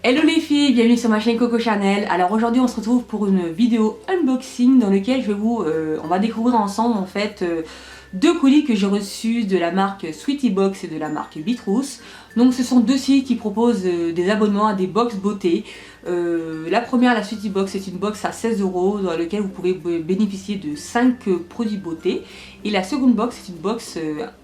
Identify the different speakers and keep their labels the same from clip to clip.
Speaker 1: Hello les filles, bienvenue sur ma chaîne Coco Chanel. Alors aujourd'hui on se retrouve pour une vidéo unboxing dans laquelle on va découvrir ensemble en fait deux colis que j'ai reçus de la marque Sweetie Box et de la marque Bitrous. Donc ce sont deux sites qui proposent des abonnements à des box beauté. La première, la Sweetie Box, c'est une box à 16 € dans laquelle vous pouvez bénéficier de 5 produits beauté. Et la seconde box, c'est une box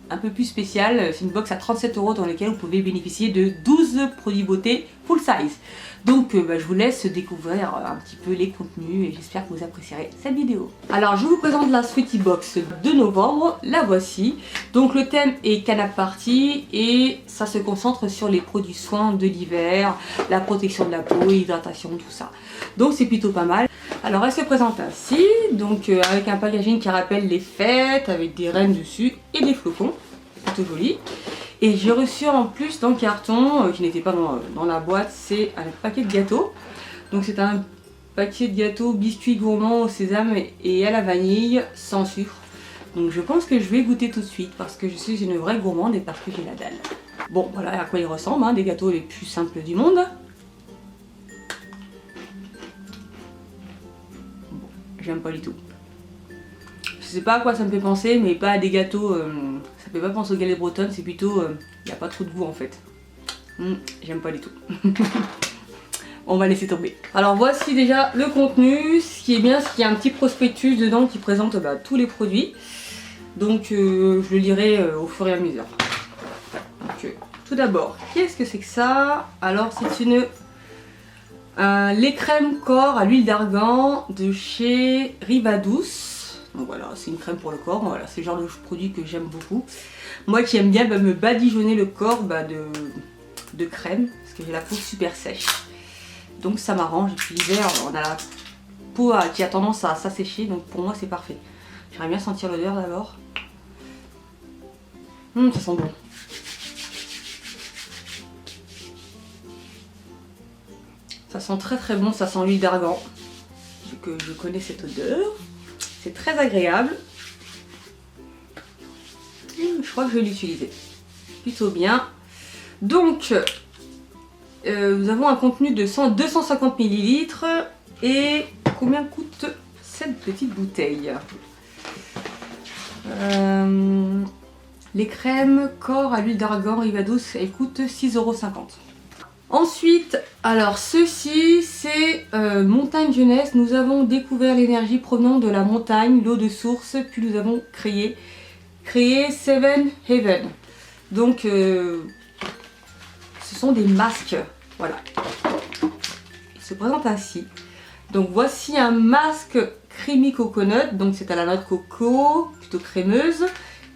Speaker 1: un peu plus spéciale, c'est une box à 37 € dans laquelle vous pouvez bénéficier de 12 produits beauté full size. Donc je vous laisse découvrir un petit peu les contenus et j'espère que vous apprécierez cette vidéo. Alors je vous présente la Sweetie Box de novembre, la voici. Donc le thème est canap party et ça se concentre sur les produits soins de l'hiver, la protection de la peau, hydratation, tout ça. Donc c'est plutôt pas mal. Alors elle se présente ainsi, donc avec un packaging qui rappelle les fêtes, avec des rennes dessus et des flocons, plutôt joli. Et j'ai reçu en plus dans le carton, qui n'était pas dans la boîte, c'est un paquet de gâteaux. Donc c'est un paquet de gâteaux biscuits gourmands au sésame et à la vanille, sans sucre. Donc je pense que je vais goûter tout de suite parce que je suis une vraie gourmande et parce que j'ai la dalle. Bon voilà à quoi ils ressemblent, hein, des gâteaux les plus simples du monde. Bon, j'aime pas du tout. Je sais pas à quoi ça me fait penser, mais pas à des gâteaux... ça fait pas penser aux galettes bretonnes, c'est plutôt... y a pas trop de goût en fait. J'aime pas du tout. On va laisser tomber. Alors voici déjà le contenu. Ce qui est bien, c'est qu'il y a un petit prospectus dedans qui présente tous les produits. Donc je le lirai au fur et à mesure. Donc, tout d'abord, qu'est-ce que c'est que ça? Alors c'est lait crème corps à l'huile d'argan de chez Rivadouce. Donc voilà, c'est une crème pour le corps, voilà, c'est le genre de produit que j'aime beaucoup. Moi qui aime bien me badigeonner le corps de crème, parce que j'ai la peau super sèche. Donc ça m'arrange, et puis l'hiver, on a la peau qui a tendance à s'assécher, donc pour moi c'est parfait. J'aimerais bien sentir l'odeur d'abord. Ça sent bon. Ça sent très très bon, ça sent l'huile d'argan, vu que je connais cette odeur. C'est très agréable. Je crois que je vais l'utiliser. Plutôt bien. Donc, nous avons un contenu de 250 ml. Et combien coûte cette petite bouteille? Les crèmes corps à l'huile d'argan Rivadouce, elles coûtent 6,50 €. Ensuite, alors ceci c'est Montagne Jeunesse. Nous avons découvert l'énergie provenant de la montagne, l'eau de source, puis nous avons créé Seven Heaven. Donc ce sont des masques, voilà. Il se présente ainsi. Donc voici un masque creamy coconut, donc c'est à la noix de coco, plutôt crémeuse,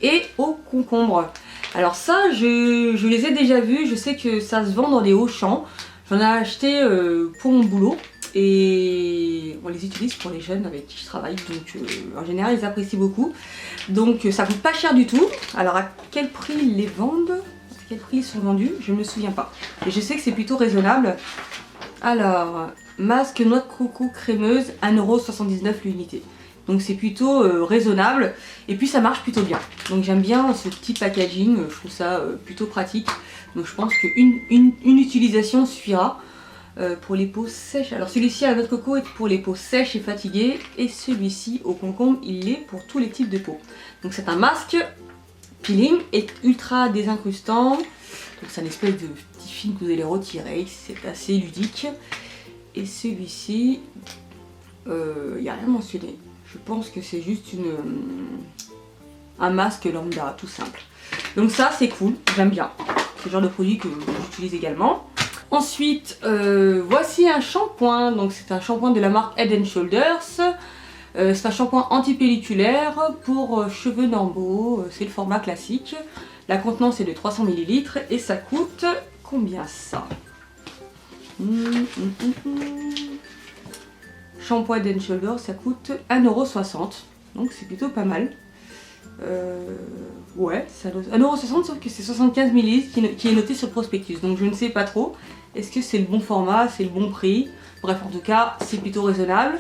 Speaker 1: et au concombre. Alors ça, je les ai déjà vus, je sais que ça se vend dans les Auchan. J'en ai acheté pour mon boulot et on les utilise pour les jeunes avec qui je travaille. Donc en général, ils apprécient beaucoup. Donc ça coûte pas cher du tout. Alors à quel prix ils les vendent? À quel prix ils sont vendus? Je ne me souviens pas. Et je sais que c'est plutôt raisonnable. Alors, masque noix de coco crémeuse, 1,79 € l'unité. Donc c'est plutôt raisonnable et puis ça marche plutôt bien. Donc j'aime bien ce petit packaging, je trouve ça plutôt pratique. Donc je pense qu'une utilisation suffira pour les peaux sèches. Alors celui-ci à la noix de coco est pour les peaux sèches et fatiguées. Et celui-ci au concombre, il est pour tous les types de peau. Donc c'est un masque peeling et ultra désincrustant. Donc c'est une espèce de petit film que vous allez retirer, c'est assez ludique. Et celui-ci, il n'y a rien mentionné. Je pense que c'est juste un masque lambda, tout simple. Donc ça, c'est cool, j'aime bien. C'est le genre de produit que j'utilise également. Ensuite, voici un shampoing. Donc c'est un shampoing de la marque Head & Shoulders. C'est un shampoing antipelliculaire pour cheveux normaux. C'est le format classique. La contenance est de 300 ml et ça coûte combien ça? Shampoing Head & Shoulders, ça coûte 1,60 €, donc c'est plutôt pas mal. Ouais, ça doit 1,60 €, sauf que c'est 75 ml qui est noté sur le prospectus, donc je ne sais pas trop. Est-ce que c'est le bon format, c'est le bon prix? Bref, en tout cas, c'est plutôt raisonnable.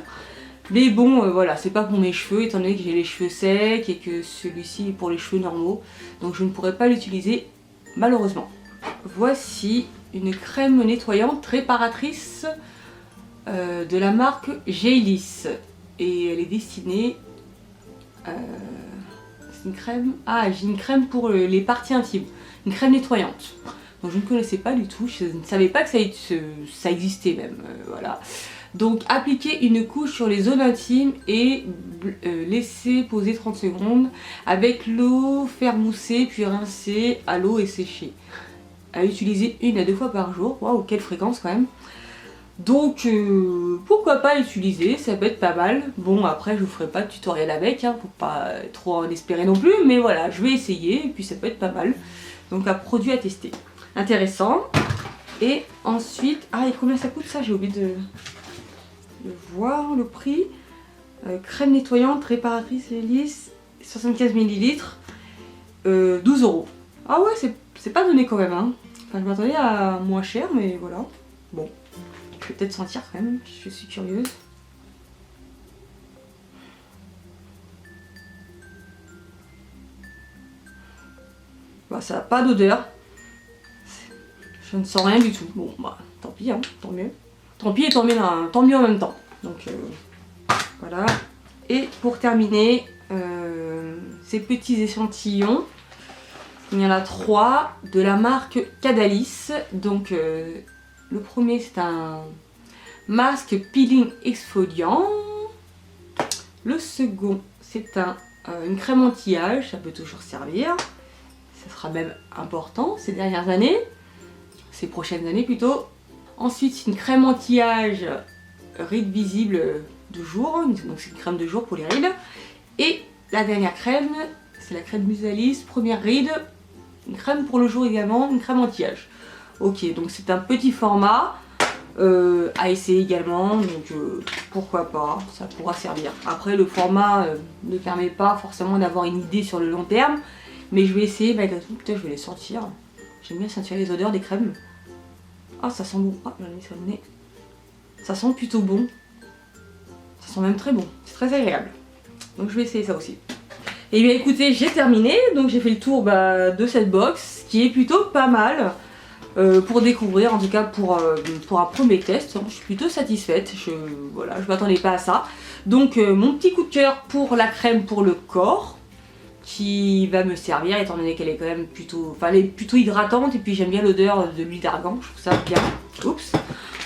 Speaker 1: Mais bon, voilà, c'est pas pour mes cheveux, étant donné que j'ai les cheveux secs et que celui-ci est pour les cheveux normaux. Donc je ne pourrais pas l'utiliser, malheureusement. Voici une crème nettoyante réparatrice de la marque J-Lis. Et elle est destinée... c'est une crème... Ah, j'ai une crème pour les parties intimes. Une crème nettoyante. Donc je ne connaissais pas du tout, je ne savais pas que ça existait même, voilà. Donc appliquer une couche sur les zones intimes et laisser poser 30 secondes avec l'eau, faire mousser puis rincer à l'eau et sécher. À utiliser 1 à 2 fois par jour, waouh quelle fréquence quand même. Donc pourquoi pas l'utiliser, ça peut être pas mal. Bon après je vous ferai pas de tutoriel avec, hein, pour pas trop en espérer non plus, mais voilà je vais essayer et puis ça peut être pas mal. Donc un produit à tester. Intéressant. Et ensuite, ah et combien ça coûte ça? J'ai oublié de voir le prix. Crème nettoyante réparatrice lisse 75 ml, 12 €. Ah ouais, c'est pas donné quand même, hein. Enfin, je m'attendais à moins cher, mais voilà. Bon, je vais peut-être sentir quand même, je suis curieuse. Bah, ça n'a pas d'odeur. Je ne sens rien du tout. Bon, bah, tant pis, hein, tant mieux. Tant pis et tant mieux en même temps. Donc, voilà. Et pour terminer, ces petits échantillons. Il y en a 3 de la marque Cadalis. Donc, le premier, c'est un masque peeling exfoliant. Le second, c'est une crème anti-âge. Ça peut toujours servir. Ça sera même important ces dernières années. Ces prochaines années plutôt. Ensuite, c'est une crème anti-âge rides visibles de jour. Donc c'est une crème de jour pour les rides. Et la dernière crème, c'est la crème Musalis, première ride. Une crème pour le jour également, une crème anti-âge. Ok, donc c'est un petit format à essayer également. Donc pourquoi pas, ça pourra servir. Après le format ne permet pas forcément d'avoir une idée sur le long terme. Mais je vais essayer, malgré tout, peut-être je vais les sortir. J'aime bien sentir les odeurs des crèmes. Ah, ça sent bon. Ah, j'en ai mis sur le nez. Ça sent plutôt bon. Ça sent même très bon. C'est très agréable. Donc je vais essayer ça aussi. Et bien écoutez, j'ai terminé. Donc j'ai fait le tour de cette box, qui est plutôt pas mal. Pour découvrir, en tout cas pour un premier test. Je suis plutôt satisfaite. Voilà, je m'attendais pas à ça. Donc mon petit coup de cœur pour la crème pour le corps, qui va me servir étant donné qu'elle est quand même plutôt, enfin, elle est plutôt hydratante et puis j'aime bien l'odeur de l'huile d'argan, je trouve ça bien. Oups.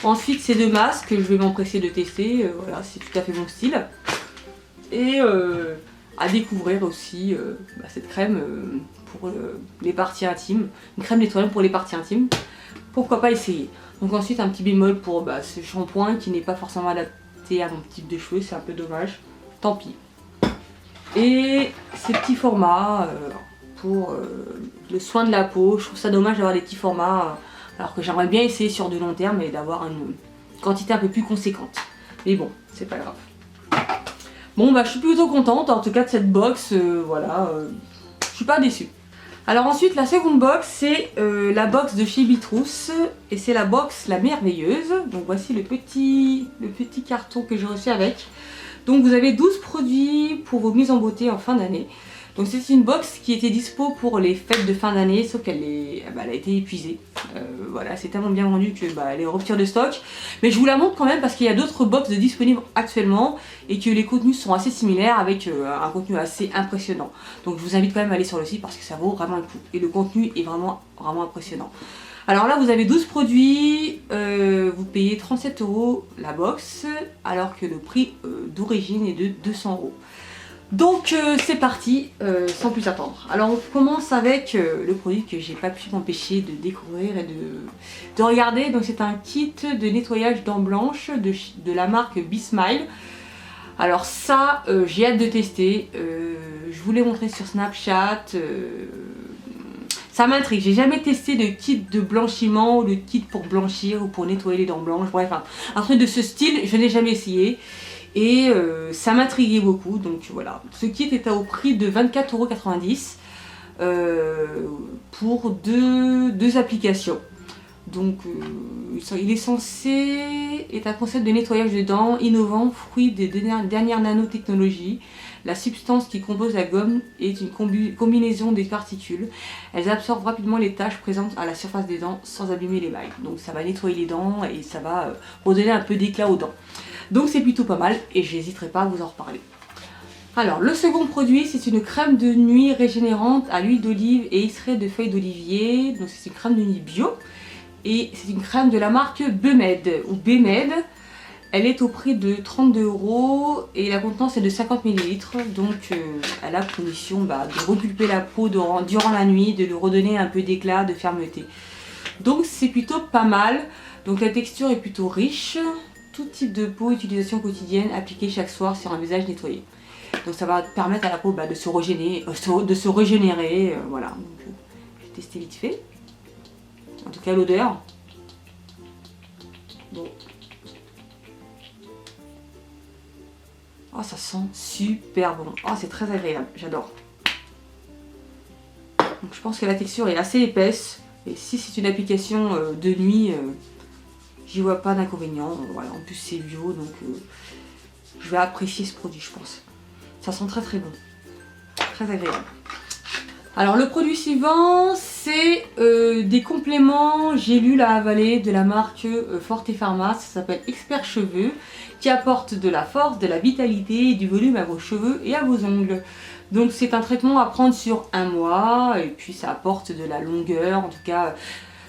Speaker 1: Ensuite ces 2 masques, je vais m'empresser de tester, voilà c'est tout à fait mon style. Et à découvrir aussi cette crème pour les parties intimes, une crème nettoyante pour les parties intimes, pourquoi pas essayer. Donc ensuite un petit bémol pour ce shampoing qui n'est pas forcément adapté à mon type de cheveux, c'est un peu dommage, tant pis. Et ces petits formats pour le soin de la peau, je trouve ça dommage d'avoir des petits formats alors que j'aimerais bien essayer sur du long terme et d'avoir une quantité un peu plus conséquente. Mais bon, c'est pas grave. Bon je suis plutôt contente en tout cas de cette box, voilà, je suis pas déçue. Alors ensuite la seconde box c'est la box de chez Bitrous et c'est la box La Merveilleuse. Donc voici le petit carton que j'ai reçu avec. Donc vous avez 12 produits pour vos mises en beauté en fin d'année. Donc c'est une box qui était dispo pour les fêtes de fin d'année, sauf qu'elle a été épuisée. Voilà, c'est tellement bien vendu que elle est en rupture de stock. Mais je vous la montre quand même parce qu'il y a d'autres box disponibles actuellement et que les contenus sont assez similaires avec un contenu assez impressionnant. Donc je vous invite quand même à aller sur le site parce que ça vaut vraiment le coup. Et le contenu est vraiment impressionnant. Alors là vous avez 12 produits, vous payez 37 € la box, alors que le prix d'origine est de 200 €. Donc c'est parti, sans plus attendre. Alors on commence avec le produit que j'ai pas pu m'empêcher de découvrir et de regarder. Donc c'est un kit de nettoyage dents blanches de la marque B-Smile. Alors ça, j'ai hâte de tester, je vous l'ai montré sur Snapchat. Ça m'intrigue, j'ai jamais testé de kit de blanchiment ou de kit pour blanchir ou pour nettoyer les dents blanches, bref, un truc de ce style, je n'ai jamais essayé et ça m'intriguait beaucoup, donc voilà. Ce kit est au prix de 24,90 € pour deux applications. Donc il est censé être un concept de nettoyage de dents innovant, fruit des dernières nanotechnologies. La substance qui compose la gomme est une combinaison des particules. Elles absorbent rapidement les taches présentes à la surface des dents sans abîmer les l'émail. Donc ça va nettoyer les dents et ça va redonner un peu d'éclat aux dents. Donc c'est plutôt pas mal et j'hésiterai pas à vous en reparler. Alors le second produit, c'est une crème de nuit régénérante à l'huile d'olive et extrait de feuilles d'olivier. Donc c'est une crème de nuit bio. Et c'est une crème de la marque Bemed ou Bemed. Elle est au prix de 32 € et la contenance est de 50 ml. Donc elle a pour mission de repulper la peau durant la nuit, de lui redonner un peu d'éclat, de fermeté. Donc c'est plutôt pas mal. Donc la texture est plutôt riche. Tout type de peau, utilisation quotidienne, appliquée chaque soir sur un visage nettoyé. Donc ça va permettre à la peau de se régénérer. Voilà. Donc, je vais tester vite fait. En tout cas l'odeur. Bon. Oh, ça sent super bon. Oh, c'est très agréable, j'adore. Donc je pense que la texture est assez épaisse. Et si c'est une application de nuit, j'y vois pas d'inconvénient. Voilà, en plus c'est bio, donc je vais apprécier ce produit, je pense. Ça sent très très bon. Très agréable. Alors le produit suivant, c'est des compléments gélules à avaler de la marque Forte Pharma. Ça s'appelle Expert Cheveux, qui apporte de la force, de la vitalité et du volume à vos cheveux et à vos ongles. Donc c'est un traitement à prendre sur 1 mois et puis ça apporte de la longueur, en tout cas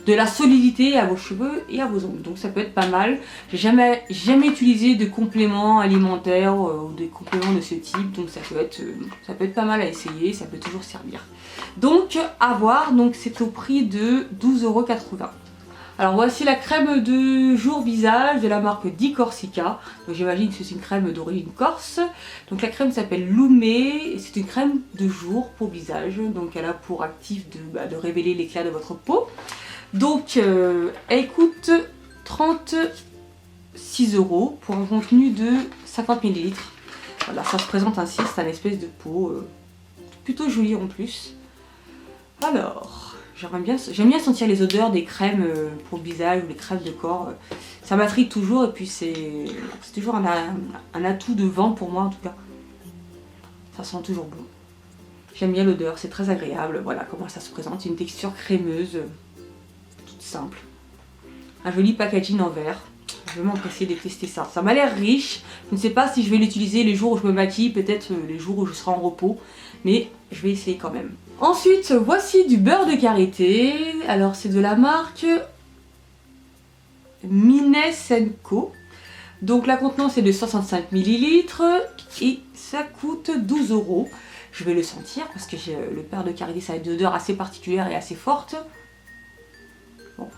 Speaker 1: de la solidité à vos cheveux et à vos ongles. Donc ça peut être pas mal. J'ai jamais utilisé de compléments alimentaires ou des compléments de ce type, donc ça peut être pas mal à essayer, ça peut toujours servir. Donc à voir, donc c'est au prix de 12,80 €. Alors voici la crème de jour visage de la marque Di Corsica. Donc j'imagine que c'est une crème d'origine corse. Donc la crème s'appelle Loumé, c'est une crème de jour pour visage. Donc elle a pour actif de révéler l'éclat de votre peau. Donc elle coûte 36 € pour un contenu de 50 ml. Voilà, ça se présente ainsi, c'est un espèce de peau plutôt jolie en plus. Alors, j'aime bien sentir les odeurs des crèmes pour le visage ou les crèmes de corps. Ça m'intrigue toujours et puis c'est toujours un atout de vent pour moi en tout cas. Ça sent toujours bon. J'aime bien l'odeur, c'est très agréable. Voilà comment ça se présente, une texture crémeuse, toute simple. Un joli packaging en verre. Je vais m'empresser de tester ça. Ça m'a l'air riche. Je ne sais pas si je vais l'utiliser les jours où je me maquille, peut-être les jours où je serai en repos. Mais je vais essayer quand même. Ensuite, voici du beurre de karité. Alors c'est de la marque Mines & Co. Donc la contenance est de 65 ml et ça coûte 12 €. Je vais le sentir parce que le beurre de karité, ça a une odeur assez particulière et assez forte. Bon.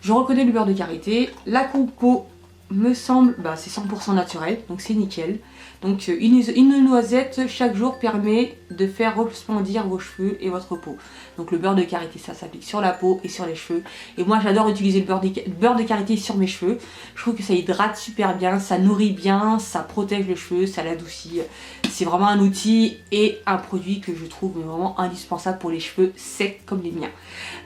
Speaker 1: Je reconnais le beurre de karité. La compo me semble, c'est 100% naturel, donc c'est nickel. Donc une noisette chaque jour permet de faire resplendir vos cheveux et votre peau. Donc le beurre de karité, ça s'applique sur la peau et sur les cheveux. Et moi j'adore utiliser le beurre de karité sur mes cheveux. Je trouve que ça hydrate super bien, ça nourrit bien, ça protège les cheveux, ça l'adoucit. C'est vraiment un outil et un produit que je trouve vraiment indispensable pour les cheveux secs comme les miens.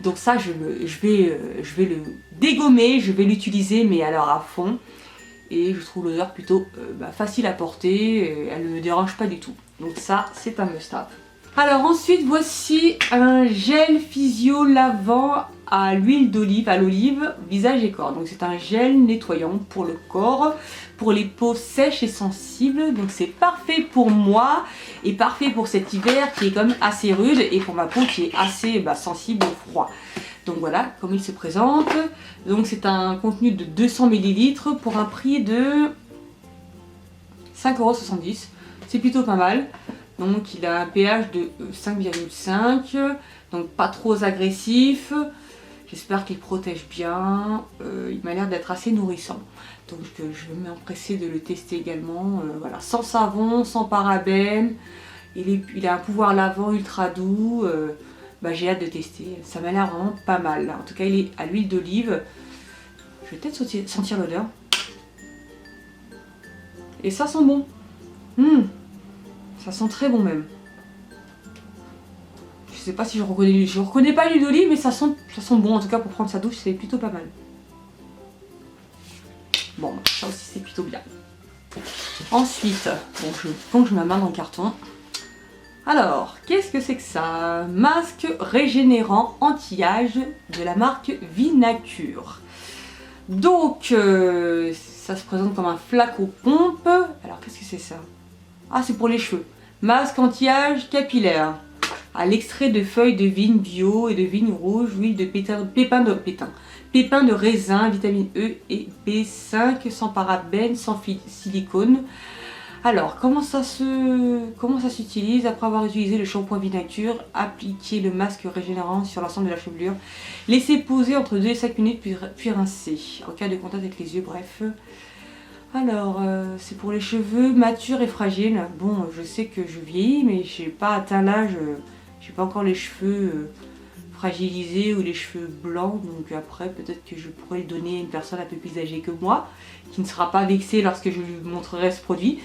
Speaker 1: Donc ça je vais le dégommer, je vais l'utiliser mais alors à fond. Et je trouve l'odeur plutôt facile à porter, elle ne me dérange pas du tout. Donc ça, c'est un must-have. Alors ensuite, voici un gel physio lavant à l'huile d'olive, à l'olive, visage et corps. Donc c'est un gel nettoyant pour le corps, pour les peaux sèches et sensibles. Donc c'est parfait pour moi et parfait pour cet hiver qui est quand même assez rude et pour ma peau qui est assez sensible au froid. Donc voilà comme il se présente. Donc c'est un contenu de 200 ml pour un prix de 5,70 €. C'est plutôt pas mal. Donc il a un pH de 5,5, donc pas trop agressif. J'espère qu'il protège bien. Il m'a l'air d'être assez nourrissant. Donc je vais m'empresser de le tester également. Voilà, sans savon, sans parabènes. Il a un pouvoir lavant ultra doux. J'ai hâte de tester, ça m'a l'air vraiment pas mal. En tout cas il est à l'huile d'olive. Je vais peut-être sentir l'odeur. Et ça sent bon. Ça sent très bon même. Je sais pas si je reconnais pas l'huile d'olive, mais ça sent Ça sent bon, en tout cas pour prendre sa douche, c'est plutôt pas mal. Bon, ça aussi c'est plutôt bien. Ensuite, bon, je plonge ma main dans le carton. Alors, qu'est-ce que c'est que ça? Masque régénérant anti-âge de la marque Vinacure. Donc, ça se présente comme un flacon pompe. Alors, qu'est-ce que c'est ça? Ah, c'est pour les cheveux. Masque anti-âge capillaire. À l'extrait de feuilles de vigne bio et de vigne rouge, huile de pépins de raisin, vitamine E et B5, sans parabènes, sans silicone. Alors, comment ça s'utilise? Après avoir utilisé le shampoing Vinacure, appliquez le masque régénérant sur l'ensemble de la chevelure. Laissez poser entre 2 et 5 minutes puis rincer. En cas de contact avec les yeux, bref. Alors, c'est pour les cheveux matures et fragiles. Bon, je sais que je vieillis, mais j'ai pas atteint l'âge, j'ai pas encore les cheveux fragilisés ou les cheveux blancs. Donc après, peut-être que je pourrais le donner à une personne un peu plus âgée que moi, qui ne sera pas vexée lorsque je lui montrerai ce produit.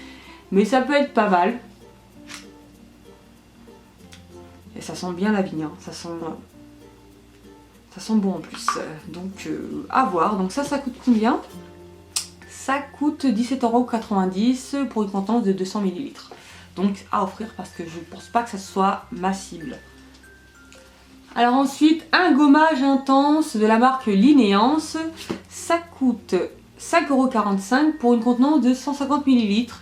Speaker 1: Mais ça peut être pas mal. Et ça sent bien la vigne, hein. Ça sent bon en plus. Donc à voir. Donc ça coûte combien? Ça coûte 17,90 € pour une contenance de 200 ml. Donc à offrir parce que je pense pas que ça soit ma cible. Alors ensuite, un gommage intense de la marque Linéance. Ça coûte 5,45 € pour une contenance de 150 ml.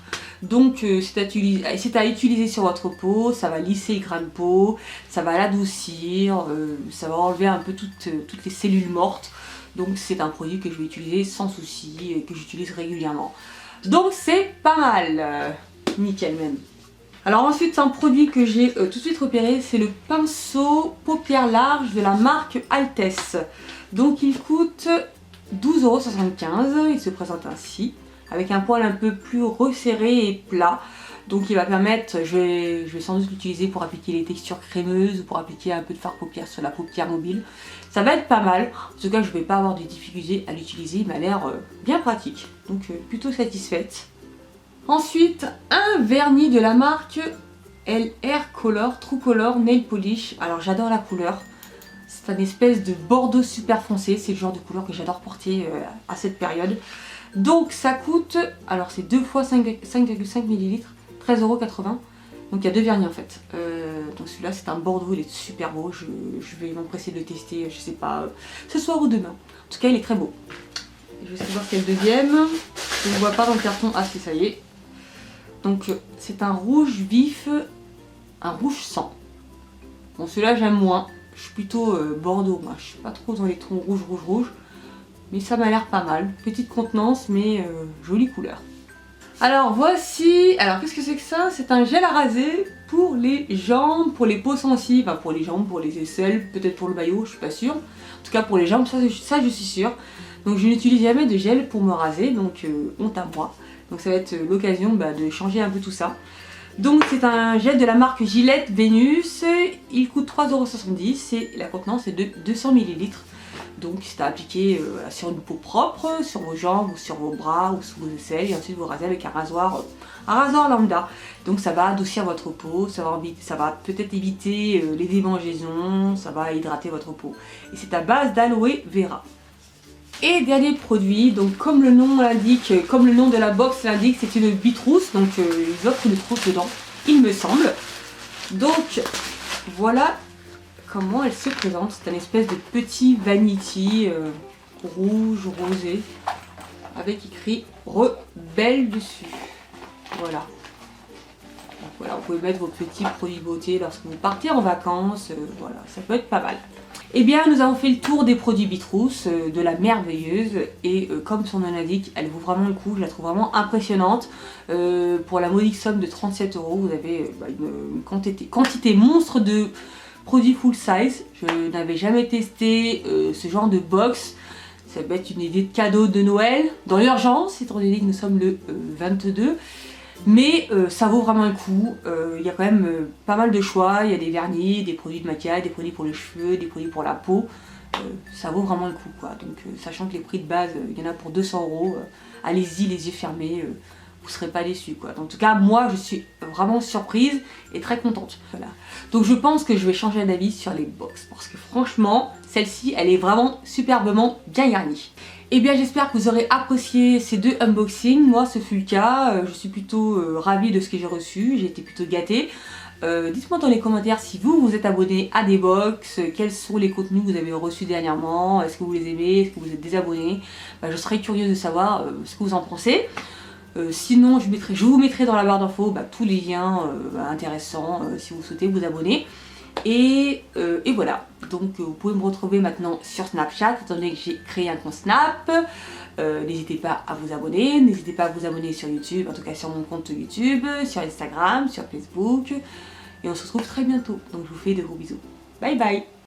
Speaker 1: Donc c'est à utiliser sur votre peau, ça va lisser les grains de peau, ça va l'adoucir, ça va enlever un peu toutes les cellules mortes. Donc c'est un produit que je vais utiliser sans souci et que j'utilise régulièrement. Donc c'est pas mal, nickel même. Alors ensuite c'est un produit que j'ai tout de suite repéré, c'est le pinceau paupières larges de la marque Altesse. Donc il coûte 12,75 €, il se présente ainsi, avec un poil un peu plus resserré et plat. Donc il va permettre, je vais sans doute l'utiliser pour appliquer les textures crémeuses, pour appliquer un peu de fard paupières sur la paupière mobile. Ça va être pas mal, en tout cas je ne vais pas avoir de difficultés à l'utiliser, il m'a l'air bien pratique. Donc plutôt satisfaite. Ensuite, un vernis de la marque LR Color True Color Nail Polish. Alors j'adore la couleur, c'est un espèce de bordeaux super foncé, c'est le genre de couleur que j'adore porter à cette période. Donc ça coûte, alors c'est 2 fois 5,5 ml, 13,80 €. Donc il y a deux vernis en fait. Donc celui-là c'est un bordeaux, il est super beau, je vais m'empresser de le tester, je sais pas, ce soir ou demain. En tout cas il est très beau. Je vais savoir quel deuxième, je ne le vois pas dans le carton, ah si ça y est. Donc c'est un rouge vif, un rouge sang. Bon celui-là j'aime moins, je suis plutôt bordeaux moi, je suis pas trop dans les tons rouge. Mais ça m'a l'air pas mal, petite contenance mais jolie couleur. Alors voici, alors qu'est-ce que c'est que ça? C'est un gel à raser pour les jambes, pour les peaux sensibles, enfin pour les jambes, pour les aisselles, peut-être pour le maillot, je suis pas sûre. En tout cas pour les jambes, ça je suis sûre. Donc je n'utilise jamais de gel pour me raser, donc honte à moi. Donc ça va être l'occasion de changer un peu tout ça. Donc c'est un gel de la marque Gillette Vénus, il coûte 3,70 € et la contenance est de 200 ml. Donc c'est à appliquer sur une peau propre, sur vos jambes ou sur vos bras ou sous vos aisselles et ensuite vous rasez avec un rasoir lambda. Donc ça va adoucir votre peau, ça va peut-être éviter les démangeaisons, ça va hydrater votre peau. Et c'est à base d'aloe vera. Et dernier produit, donc comme le nom l'indique, comme le nom de la box l'indique, c'est une bitrousse, donc ils offrent une trousse dedans, il me semble. Donc voilà comment elle se présente, c'est un espèce de petit vanity rouge, rosé, avec écrit Rebelle dessus. Voilà. Donc voilà, vous pouvez mettre vos petits produits beauté lorsque vous partez en vacances, voilà, ça peut être pas mal. Eh bien, nous avons fait le tour des produits Bitrousse, de la merveilleuse, et comme son nom l'indique, elle vaut vraiment le coup, je la trouve vraiment impressionnante. Pour la modique somme de 37 €, vous avez une quantité monstre de produits full size. Je n'avais jamais testé ce genre de box. Ça peut être une idée de cadeau de Noël, dans l'urgence, étant donné que nous sommes le 22. Mais ça vaut vraiment le coup, il y a quand même pas mal de choix, il y a des vernis, des produits de maquillage, des produits pour les cheveux, des produits pour la peau, ça vaut vraiment le coup quoi. Donc sachant que les prix de base, il y en a pour 200 €, allez-y les yeux fermés, vous ne serez pas déçus quoi. En tout cas moi je suis vraiment surprise et très contente. Voilà. Donc je pense que je vais changer d'avis sur les box, parce que franchement celle-ci elle est vraiment superbement bien garnie. Et bien j'espère que vous aurez apprécié ces 2 unboxings, moi ce fut le cas, je suis plutôt ravie de ce que j'ai reçu, j'ai été plutôt gâtée. Dites-moi dans les commentaires si vous êtes abonné à des box, quels sont les contenus que vous avez reçus dernièrement, est-ce que vous les aimez, est-ce que vous êtes désabonné, je serais curieuse de savoir ce que vous en pensez. Sinon je vous mettrai dans la barre d'infos tous les liens intéressants si vous souhaitez vous abonner. Et voilà, donc vous pouvez me retrouver maintenant sur Snapchat étant donné que j'ai créé un compte Snap. N'hésitez pas à vous abonner, n'hésitez pas à vous abonner sur YouTube, en tout cas sur mon compte YouTube, sur Instagram, sur Facebook. Et on se retrouve très bientôt, donc je vous fais de gros bisous. Bye bye.